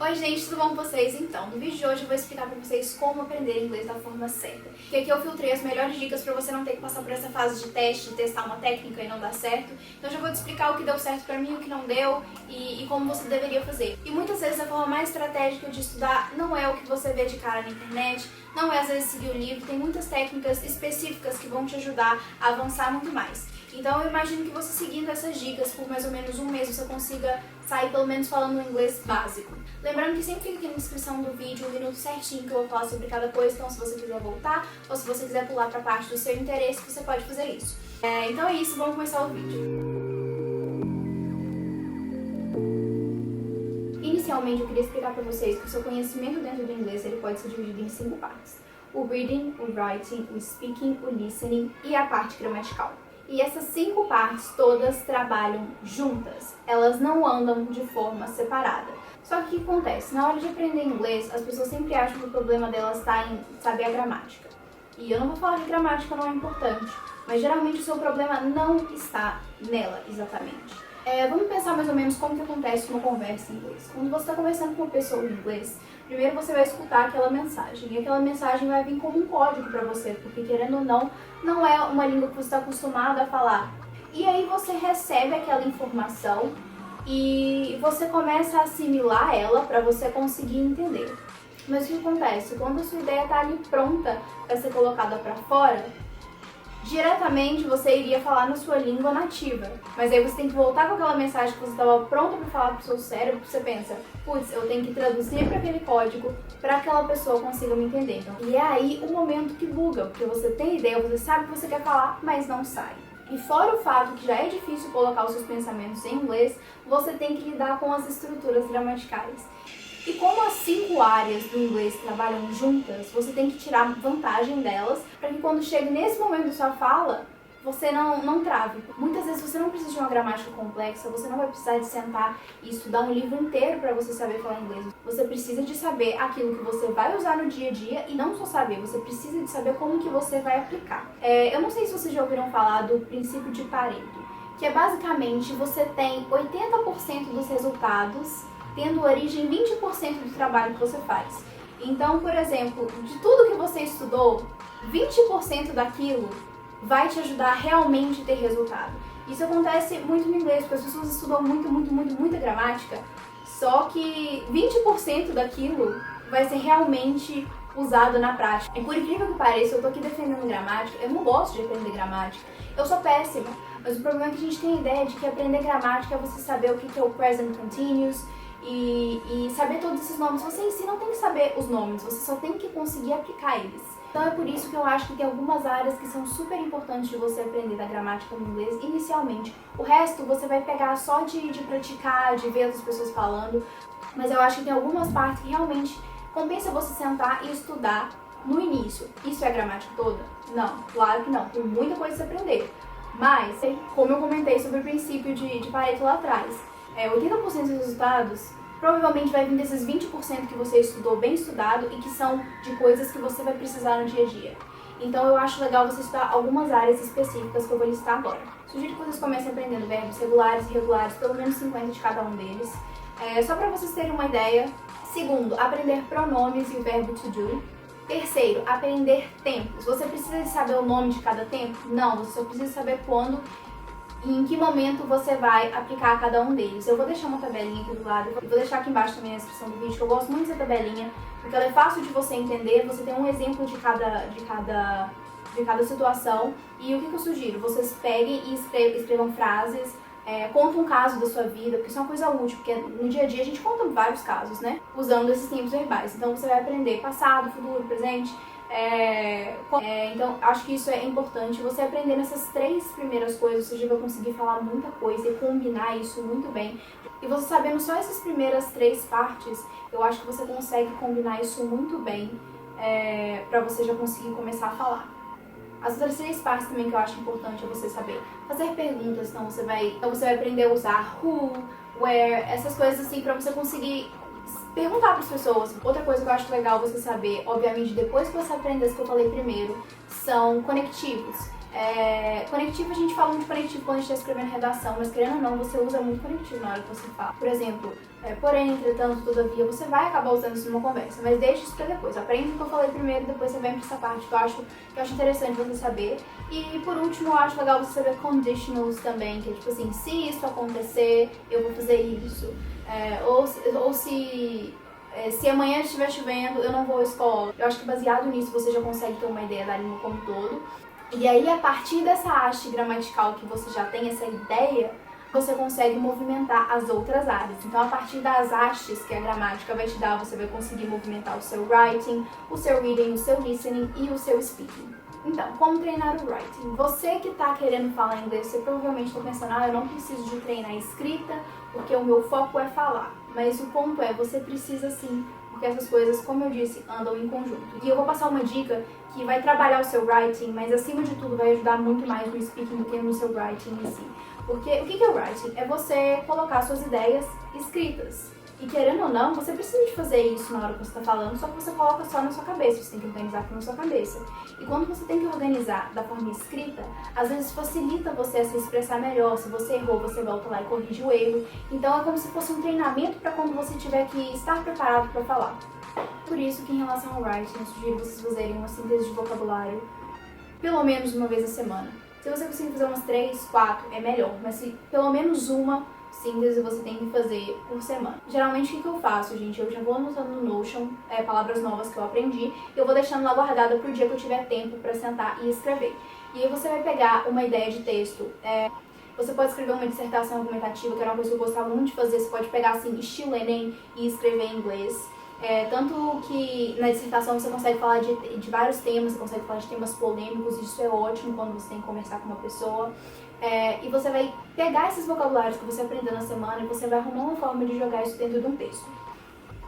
Oi gente, tudo bom com vocês? Então, no vídeo de hoje eu vou explicar pra vocês como aprender inglês da forma certa. E aqui eu filtrei as melhores dicas pra você não ter que passar por essa fase de teste, de testar uma técnica e não dar certo. Então eu já vou te explicar o que deu certo pra mim, o que não deu e como você deveria fazer. E muitas vezes a forma mais estratégica de estudar não é o que você vê de cara na internet, não é às vezes seguir o livro, tem muitas técnicas específicas que vão te ajudar a avançar muito mais. Então eu imagino que você seguindo essas dicas por mais ou menos um mês você consiga sair pelo menos falando um inglês básico. Lembrando que sempre fica aqui na descrição do vídeo o minuto certinho que eu vou falar sobre cada coisa, então se você quiser voltar ou se você quiser pular para a parte do seu interesse, você pode fazer isso. Então é isso, vamos começar o vídeo. Inicialmente eu queria explicar para vocês que o seu conhecimento dentro do inglês ele pode ser dividido em 5 partes. O reading, o writing, o speaking, o listening e a parte gramatical. E essas 5 partes todas trabalham juntas, elas não andam de forma separada. Só que o que acontece? Na hora de aprender inglês, as pessoas sempre acham que o problema delas está em saber a gramática. E eu não vou falar que gramática não é importante, mas geralmente o seu problema não está nela exatamente. Vamos pensar mais ou menos como que acontece uma conversa em inglês. Quando você está conversando com uma pessoa em inglês, primeiro você vai escutar aquela mensagem, e aquela mensagem vai vir como um código para você, porque querendo ou não, não é uma língua que você está acostumado a falar. E aí você recebe aquela informação e você começa a assimilar ela para você conseguir entender. Mas o que acontece? Quando a sua ideia está ali pronta para ser colocada para fora, diretamente você iria falar na sua língua nativa, mas aí você tem que voltar com aquela mensagem que você estava pronta para falar pro seu cérebro, você pensa, putz, eu tenho que traduzir para aquele código para que aquela pessoa consiga me entender. Então, e é aí o momento que buga, porque você tem ideia, você sabe o que você quer falar, mas não sai. E fora o fato que já é difícil colocar os seus pensamentos em inglês, você tem que lidar com as estruturas gramaticais. E como as 5 áreas do inglês trabalham juntas, você tem que tirar vantagem delas para que quando chegue nesse momento da sua fala, você não trave. Muitas vezes você não precisa de uma gramática complexa, você não vai precisar de sentar e estudar um livro inteiro para você saber falar inglês. Você precisa de saber aquilo que você vai usar no dia a dia e não só saber, você precisa de saber como que você vai aplicar. Eu não sei se vocês já ouviram falar do princípio de Pareto, que é basicamente você tem 80% dos resultados tendo origem em 20% do trabalho que você faz. Então, por exemplo, de tudo que você estudou, 20% daquilo vai te ajudar a realmente ter resultado. Isso acontece muito no inglês, porque as pessoas estudam muita gramática, só que 20% daquilo vai ser realmente usado na prática. E por incrível que pareça, eu tô aqui defendendo gramática, eu não gosto de aprender gramática, eu sou péssima, mas o problema é que a gente tem a ideia de que aprender gramática é você saber o que é o present continuous, e saber todos esses nomes. Você em si não tem que saber os nomes, você só tem que conseguir aplicar eles. Então é por isso que eu acho que tem algumas áreas que são super importantes de você aprender da gramática no inglês inicialmente. O resto você vai pegar só de praticar, de ver outras pessoas falando, mas eu acho que tem algumas partes que realmente compensa você sentar e estudar no início. Isso é a gramática toda? Não, claro que não, tem muita coisa a se aprender. Mas, como eu comentei sobre o princípio de Pareto lá atrás, 80% dos resultados provavelmente vai vir desses 20% que você estudou bem estudado e que são de coisas que você vai precisar no dia a dia. Então eu acho legal você estudar algumas áreas específicas que eu vou listar agora. Sugiro que vocês comecem aprendendo verbos regulares e irregulares, pelo menos 50 de cada um deles. Só para vocês terem uma ideia. Segundo, aprender pronomes e o verbo to do. Terceiro, aprender tempos. Você precisa de saber o nome de cada tempo? Não, você só precisa saber quando e em que momento você vai aplicar cada um deles. Eu vou deixar uma tabelinha aqui do lado, e vou deixar aqui embaixo também na descrição do vídeo, que eu gosto muito dessa tabelinha, porque ela é fácil de você entender, você tem um exemplo de cada situação. E o que eu sugiro? Vocês peguem e escrevam frases, contam um caso da sua vida, porque isso é uma coisa útil, porque no dia a dia a gente conta vários casos, né? Usando esses tempos verbais. Então você vai aprender passado, futuro, presente. Então, acho que isso é importante. Você aprender essas 3 primeiras coisas, você já vai conseguir falar muita coisa e combinar isso muito bem. E você sabendo só essas primeiras 3 partes, eu acho que você consegue combinar isso muito bem pra você já conseguir começar a falar. As outras 3 partes também que eu acho importante é você saber fazer perguntas, então você vai aprender a usar who, where, essas coisas assim pra você conseguir perguntar para as pessoas. Outra coisa que eu acho legal você saber, obviamente depois que você aprender as que eu falei primeiro, são conectivos. Conectivo, a gente fala muito de conectivo quando a gente está escrevendo redação, mas querendo ou não, você usa muito conectivo na hora que você fala. Por exemplo, porém, entretanto, todavia, você vai acabar usando isso numa conversa, mas deixa isso pra depois. Aprende o que eu falei primeiro, depois você vem pra essa parte que eu acho interessante você saber. E por último, eu acho legal você saber conditionals também, que é tipo assim, se isso acontecer, eu vou fazer isso. Ou se amanhã estiver chovendo, eu não vou à escola. Eu acho que baseado nisso você já consegue ter uma ideia da língua como um todo. E aí, a partir dessa haste gramatical que você já tem essa ideia, você consegue movimentar as outras áreas. Então, a partir das hastes que a gramática vai te dar, você vai conseguir movimentar o seu writing, o seu reading, o seu listening e o seu speaking. Então, como treinar o writing? Você que está querendo falar inglês, você provavelmente está pensando, eu não preciso de treinar a escrita, porque o meu foco é falar. Mas o ponto é, você precisa sim, porque essas coisas, como eu disse, andam em conjunto. E eu vou passar uma dica que vai trabalhar o seu writing, mas acima de tudo vai ajudar muito mais no speaking do que no seu writing em si. Porque o que é o writing? É você colocar suas ideias escritas. E querendo ou não, você precisa de fazer isso na hora que você está falando, só que você coloca só na sua cabeça, você tem que organizar tudo na sua cabeça. E quando você tem que organizar da forma escrita, às vezes facilita você a se expressar melhor. Se você errou, você volta lá e corrige o erro. Então é como se fosse um treinamento para quando você tiver que estar preparado para falar. Por isso que em relação ao writing, eu sugiro vocês fazerem uma síntese de vocabulário pelo menos uma vez a semana. Se você conseguir fazer umas 3, 4, é melhor, mas se pelo menos uma síntese você tem que fazer por semana. Geralmente o que eu faço, gente? Eu já vou anotando no Notion palavras novas que eu aprendi e eu vou deixando lá guardada pro dia que eu tiver tempo para sentar e escrever. E aí você vai pegar uma ideia de texto. Você pode escrever uma dissertação argumentativa, que era uma coisa que eu gostava muito de fazer. Você pode pegar assim, estilo Enem e escrever em inglês. Tanto que na dissertação você consegue falar de vários temas, você consegue falar de temas polêmicos, e isso é ótimo quando você tem que conversar com uma pessoa. E você vai pegar esses vocabulários que você aprendeu na semana e você vai arrumar uma forma de jogar isso dentro de um texto.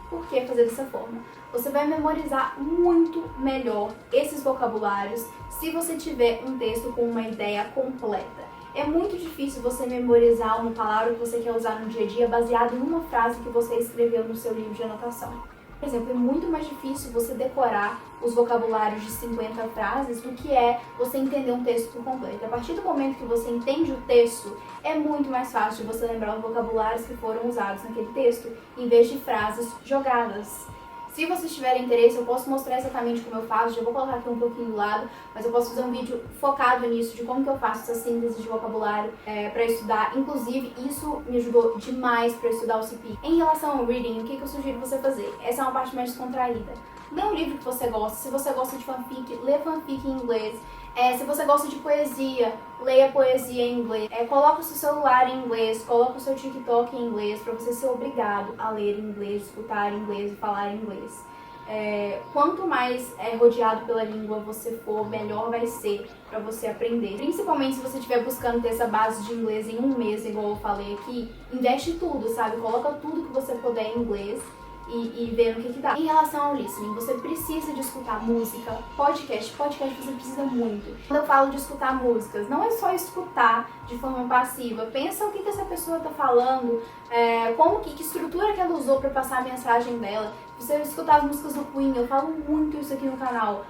Por que fazer dessa forma? Você vai memorizar muito melhor esses vocabulários se você tiver um texto com uma ideia completa. É muito difícil você memorizar uma palavra que você quer usar no dia a dia baseado em uma frase que você escreveu no seu livro de anotação. Por exemplo, é muito mais difícil você decorar os vocabulários de 50 frases do que é você entender um texto por completo. A partir do momento que você entende o texto, é muito mais fácil de você lembrar os vocabulários que foram usados naquele texto, em vez de frases jogadas. Se vocês tiverem interesse, eu posso mostrar exatamente como eu faço, já vou colocar aqui um pouquinho do lado, mas eu posso fazer um vídeo focado nisso, de como que eu faço essa síntese de vocabulário para estudar. Inclusive, isso me ajudou demais para estudar o CP. Em relação ao reading, o que eu sugiro você fazer? Essa é uma parte mais descontraída. Lê um livro que você gosta. Se você gosta de fanfic, lê fanfic em inglês. Se você gosta de poesia, leia poesia em inglês. Coloca o seu celular em inglês, coloca o seu TikTok em inglês para você ser obrigado a ler em inglês, escutar em inglês e falar em inglês. Quanto mais rodeado pela língua você for, melhor vai ser para você aprender. Principalmente se você estiver buscando ter essa base de inglês em um mês, igual eu falei aqui, investe tudo, sabe? Coloca tudo que você puder em inglês e ver no que dá. Em relação ao listening, você precisa de escutar música, podcast você precisa muito. Quando eu falo de escutar músicas, não é só escutar de forma passiva. Pensa o que essa pessoa tá falando, que estrutura que ela usou para passar a mensagem dela. Você escutar as músicas do Queen, eu falo muito isso aqui no canal.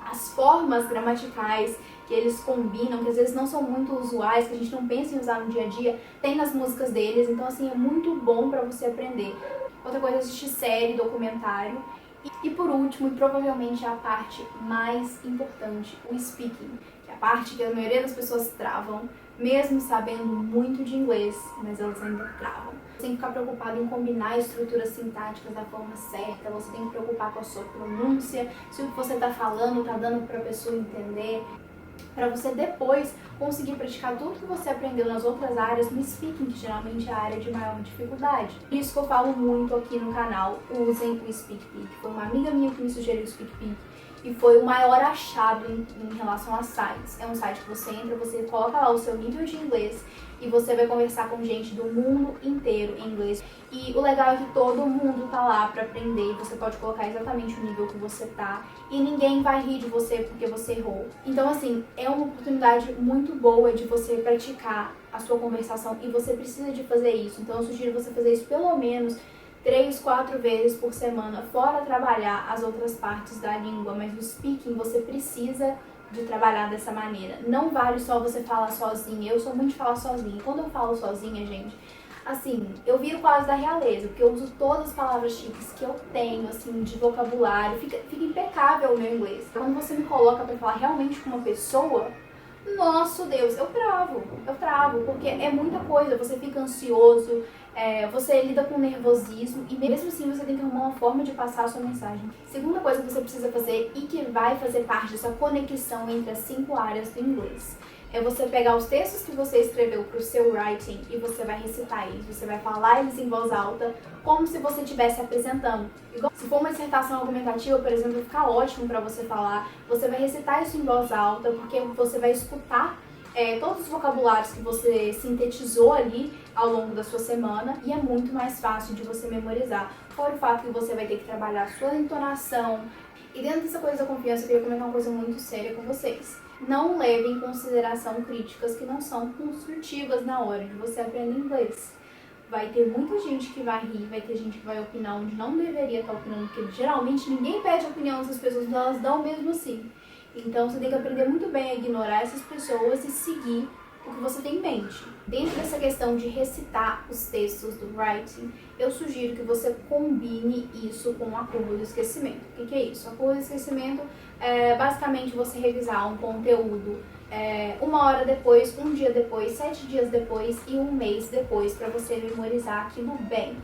As formas gramaticais que eles combinam, que às vezes não são muito usuais, que a gente não pensa em usar no dia a dia, tem nas músicas deles, então assim, é muito bom pra você aprender. Outra coisa é assistir série, documentário. E por último, e provavelmente a parte mais importante, o speaking, que é a parte que a maioria das pessoas travam, mesmo sabendo muito de inglês, mas elas ainda travam. Você tem que ficar preocupado em combinar estruturas sintáticas da forma certa, você tem que preocupar com a sua pronúncia, se o que você está falando está dando para a pessoa entender, para você depois conseguir praticar tudo que você aprendeu nas outras áreas no speaking, que geralmente é a área de maior dificuldade. Por isso que eu falo muito aqui no canal, usem o SpeakPic. Foi uma amiga minha que me sugeriu o SpeakPic e foi o maior achado em relação a sites. É um site que você entra, você coloca lá o seu nível de inglês e você vai conversar com gente do mundo inteiro em inglês. E o legal é que todo mundo tá lá pra aprender, você pode colocar exatamente o nível que você tá e ninguém vai rir de você porque você errou. Então assim, é uma oportunidade muito boa de você praticar a sua conversação e você precisa de fazer isso. Então eu sugiro você fazer isso pelo menos 3, 4 vezes por semana, fora trabalhar as outras partes da língua, mas no speaking você precisa de trabalhar dessa maneira. Não vale só você falar sozinha. Eu sou muito de falar sozinha. Quando eu falo sozinha, gente, assim, eu viro quase da realeza, porque eu uso todas as palavras chiques que eu tenho, assim, de vocabulário. Fica impecável o meu inglês. Quando você me coloca pra falar realmente com uma pessoa, nosso Deus, eu travo, porque é muita coisa, você fica ansioso, você lida com nervosismo e mesmo assim você tem que arrumar uma forma de passar a sua mensagem. Segunda coisa que você precisa fazer e que vai fazer parte dessa conexão entre as 5 áreas do inglês é você pegar os textos que você escreveu para o seu writing e você vai recitar eles, você vai falar eles em voz alta, como se você estivesse apresentando. Igual, se for uma dissertação argumentativa, por exemplo, vai ficar ótimo para você falar, você vai recitar isso em voz alta, porque você vai escutar todos os vocabulários que você sintetizou ali ao longo da sua semana e é muito mais fácil de você memorizar. Fora o fato que você vai ter que trabalhar a sua entonação. E dentro dessa coisa da confiança, eu queria comentar uma coisa muito séria com vocês. Não leve em consideração críticas que não são construtivas na hora de você aprender inglês. Vai ter muita gente que vai rir, vai ter gente que vai opinar onde não deveria estar opinando, porque geralmente ninguém pede opinião dessas pessoas, mas elas dão mesmo assim. Então você tem que aprender muito bem a ignorar essas pessoas e seguir o que você tem em mente. Dentro dessa questão de recitar os textos do writing, eu sugiro que você combine isso com a curva do esquecimento. O que é isso? A curva do esquecimento é basicamente você revisar um conteúdo 1 hora depois, 1 dia depois, 7 dias depois e 1 mês depois para você memorizar aquilo bem.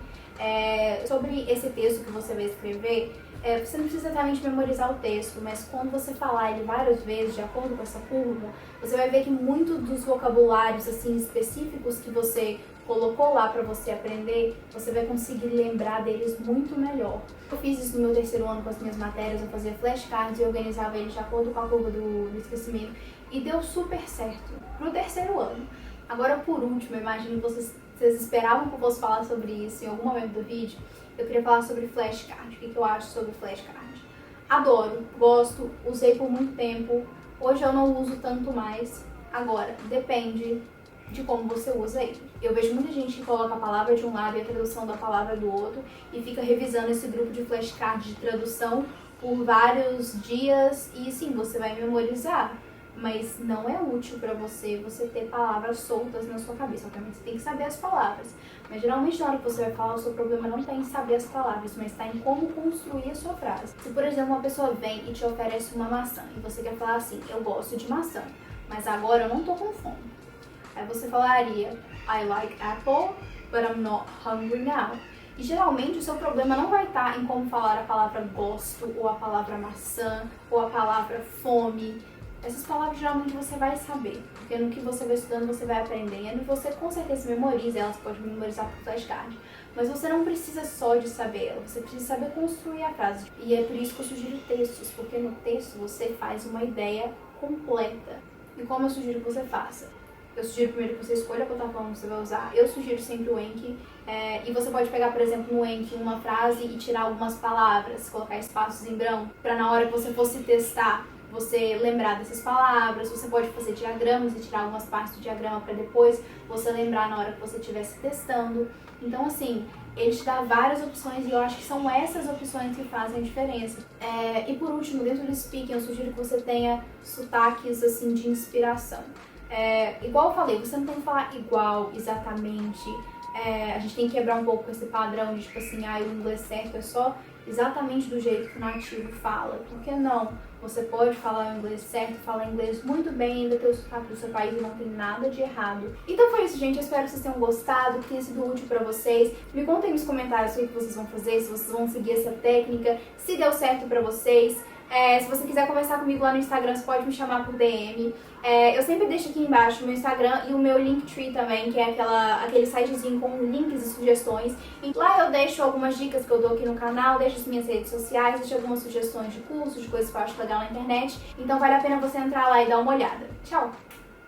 Sobre esse texto que você vai escrever, você não precisa exatamente memorizar o texto, mas quando você falar ele várias vezes, de acordo com essa curva, você vai ver que muito dos vocabulários assim específicos que você colocou lá para você aprender, você vai conseguir lembrar deles muito melhor. Eu fiz isso no meu 3º ano com as minhas matérias, eu fazia flashcards e organizava eles de acordo com a curva do esquecimento e deu super certo pro 3º ano. Agora, por último, eu imagino que vocês esperavam que eu fosse falar sobre isso em algum momento do vídeo. Eu queria falar sobre flashcard. O que eu acho sobre flashcard? Adoro, gosto, usei por muito tempo. Hoje eu não uso tanto mais. Agora, depende de como você usa ele. Eu vejo muita gente que coloca a palavra de um lado e a tradução da palavra do outro e fica revisando esse grupo de flashcards de tradução por vários dias e sim, você vai memorizar. Mas não é útil para você ter palavras soltas na sua cabeça. Obviamente você tem que saber as palavras. Mas geralmente na hora que você vai falar, o seu problema não está em saber as palavras, mas está em como construir a sua frase. Se, por exemplo, uma pessoa vem e te oferece uma maçã e você quer falar assim, eu gosto de maçã, mas agora eu não tô com fome. Aí você falaria, I like apple, but I'm not hungry now. E geralmente o seu problema não vai estar em como falar a palavra gosto, ou a palavra maçã, ou a palavra fome. Essas palavras geralmente você vai saber, porque no que você vai estudando você vai aprendendo e você com certeza memoriza elas, pode memorizar por flashcard. Mas você não precisa só de saber ela, você precisa saber construir a frase. E é por isso que eu sugiro textos, porque no texto você faz uma ideia completa. E como eu sugiro que você faça? Eu sugiro primeiro que você escolha a plataforma que você vai usar. Eu sugiro sempre o Anki. E você pode pegar, por exemplo, no Anki uma frase e tirar algumas palavras, colocar espaços em branco, para na hora que você fosse testar, você lembrar dessas palavras. Você pode fazer diagramas e tirar algumas partes do diagrama para depois você lembrar na hora que você estivesse testando. Então, assim, ele te dá várias opções e eu acho que são essas opções que fazem a diferença. E por último, dentro do speaking, eu sugiro que você tenha sotaques, assim, de inspiração. Igual eu falei, você não tem que falar igual, exatamente. A gente tem que quebrar um pouco esse padrão de, tipo assim, o inglês certo é só exatamente do jeito que o nativo fala. Por que não? Você pode falar o inglês certo, falar inglês muito bem, ainda ter o sotaque do seu país e não tem nada de errado. Então foi isso, gente. Eu espero que vocês tenham gostado, que tenha sido útil pra vocês. Me contem nos comentários o que vocês vão fazer, se vocês vão seguir essa técnica, se deu certo pra vocês. Se você quiser conversar comigo lá no Instagram, você pode me chamar por DM. Eu sempre deixo aqui embaixo o meu Instagram e o meu Linktree também, que é aquele sitezinho com links e sugestões. E lá eu deixo algumas dicas que eu dou aqui no canal, deixo as minhas redes sociais, deixo algumas sugestões de cursos, de coisas que eu acho legal na internet. Então vale a pena você entrar lá e dar uma olhada. Tchau!